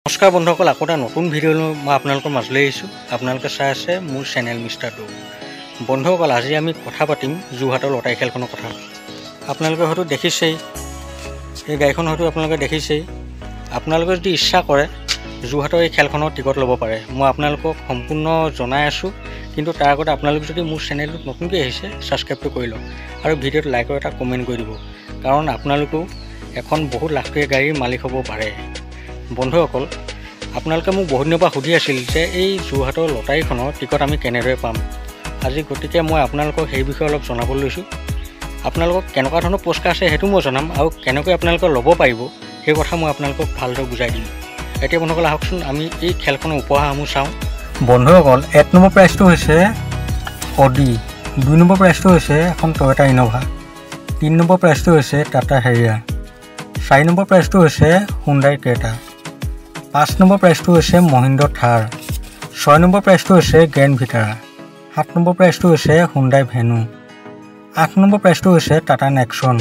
নমস্কাৰ বন্ধুসকল, আকৌ এটা নতুন ভিডিঅ' লৈ মই আপোনালোকৰ মাজলৈ আহিছোঁ। আপোনালোকে চাই আছে মোৰ চেনেল মিষ্টাৰ টু। বন্ধুসকল, আজি আমি কথা পাতিম যোৰহাটৰ লটাৰী খেলখনৰ কথা। আপোনালোকে হয়তো দেখিছেই, এই গাড়ীখন হয়তো আপোনালোকে দেখিছেই। আপোনালোকে যদি ইচ্ছা কৰে যোৰহাটৰ এই খেলখনৰ টিকট ল'ব পাৰে। মই আপোনালোকক সম্পূৰ্ণ জনাই আছোঁ, কিন্তু তাৰ আগতে আপোনালোকে যদি মোৰ চেনেলটোত নতুনকৈ আহিছে ছাবস্ক্ৰাইবটো কৰি লওক আৰু ভিডিঅ'ত লাইক আৰু এটা কমেণ্ট কৰি দিব, কাৰণ আপোনালোকেও এখন বহুত লাখটকীয়া গাড়ীৰ মালিক হ'ব পাৰে। বন্ধুসকল, আপোনালোকে মোক বহুত দিনৰ পৰা সুধি আছিল যে এই যোৰহাটৰ লটাৰীখনৰ টিকট আমি কেনেদৰে পাম। আজি গতিকে মই আপোনালোকক সেই বিষয়ে অলপ জনাবলৈ লৈছোঁ। আপোনালোকক কেনেকুৱা ধৰণৰ পুৰস্কাৰ আছে সেইটো মই জনাম, আৰু কেনেকৈ আপোনালোকে ল'ব পাৰিব সেই কথা মই আপোনালোকক ভালদৰে বুজাই দিম। এতিয়া বন্ধুসকল, আহকচোন আমি এই খেলখনৰ উপহাৰসমূহ চাওঁ। বন্ধুসকল, 1 নম্বৰ প্ৰাইজটো হৈছে অডি, 2 নম্বৰ প্ৰাইজটো হৈছে এখন টয়টা ইন'ভা, 3 নম্বৰ প্ৰাইজটো হৈছে টাটা হেৰিয়াৰ, 4 নম্বৰ প্ৰাইজটো হৈছে হুণ্ডাই ক্ৰেটা, 5 নম্বৰ প্ৰাইজটো হৈছে মহিন্দ্ৰা থাৰ, 6 নম্বৰ প্ৰাইজটো হৈছে গ্ৰেণ্ড ভিটাৰা, 7 নম্বৰ প্ৰাইজটো হৈছে হুণ্ডাই ভেনু, 8 নম্বৰ প্ৰাইজটো হৈছে টাটা নেক্সন,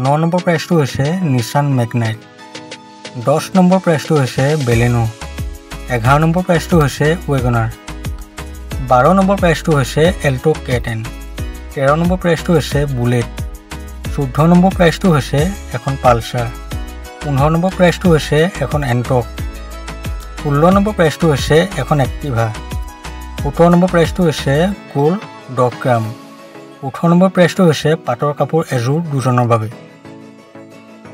9 নম্বৰ প্ৰাইজটো হৈছে নিছান মেগনাইট, 10 নম্বৰ প্ৰাইজটো হৈছে বেলেনো, 11 নম্বৰ প্ৰাইজটো হৈছে ৱেগনাৰ, 12 নম্বৰ প্ৰাইজটো হৈছে এল্টো K10, 13 নম্বৰ প্ৰাইজটো হৈছে বুলেট, 14 নম্বৰ প্ৰাইজটো হৈছে এখন পালচাৰ, 15 নম্বৰ প্ৰাইজটো হৈছে এখন এণ্টক, 16 নম্বৰ প্ৰাইজটো হৈছে এখন এক্টিভা, 17 নম্বৰ প্ৰাইজটো হৈছে গ'ল্ড 10 গ্ৰাম, 18 নম্বৰ প্ৰাইজটো হৈছে পাটৰ কাপোৰ এযোৰ দুজনৰ বাবে,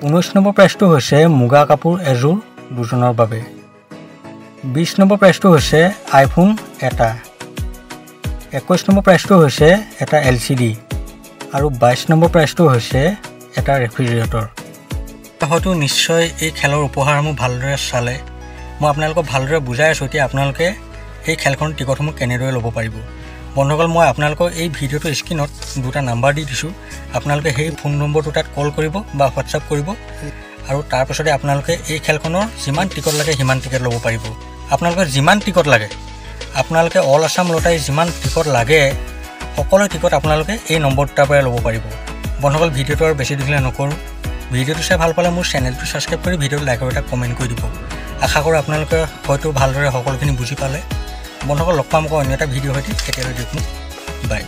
19 নম্বৰ প্ৰাইজটো হৈছে মুগা কাপোৰ এযোৰ দুজনৰ বাবে, 20 নম্বৰ প্ৰাইজটো হৈছে আইফোন এটা, 21 নম্বৰ প্ৰাইজটো হৈছে এটা LCD, আৰু 22 নম্বৰ প্ৰাইজটো হৈছে এটা ৰেফ্ৰিজাৰেটৰ। হয়তো নিশ্চয় এই খেলৰ উপহাৰসমূহ ভালদৰে চালে। মই আপোনালোকক ভালদৰে বুজাই আছোঁ। এতিয়া আপোনালোকে এই খেলখনৰ টিকটসমূহ কেনেদৰে ল'ব পাৰিব। বন্ধুসকল, মই আপোনালোকক এই ভিডিঅ'টোৰ স্ক্ৰীণত 2টা নাম্বাৰ দি দিছোঁ। আপোনালোকে সেই ফোন নম্বৰটো তাত কল কৰিব বা হোৱাটছআপ কৰিব, আৰু তাৰপিছতে আপোনালোকে এই খেলখনৰ যিমান টিকট লাগে সিমান টিকট ল'ব পাৰিব। আপোনালোকে যিমান টিকট লাগে, আপোনালোকে অল আছাম লটাৰী যিমান টিকট লাগে সকলো টিকট আপোনালোকে এই নম্বৰ দুটাৰ পৰাই ল'ব পাৰিব। বন্ধুসকল, ভিডিঅ'টো আৰু বেছি দীঘলীয়া নকৰোঁ। ভিডিঅ'টো চাই ভাল পালে মোৰ চেনেলটো ছাবস্ক্ৰাইব কৰি ভিডিঅ'টো লাইক আৰু এটা কমেণ্ট কৰি দিব। আশা কৰোঁ আপোনালোকে হয়তো ভালদৰে সকলোখিনি বুজি পালে। বন্ধুসকল, লগ পাম আকৌ অন্য এটা ভিডিঅ' সৈতে। এতিয়ালৈ দিয়ক, বাই।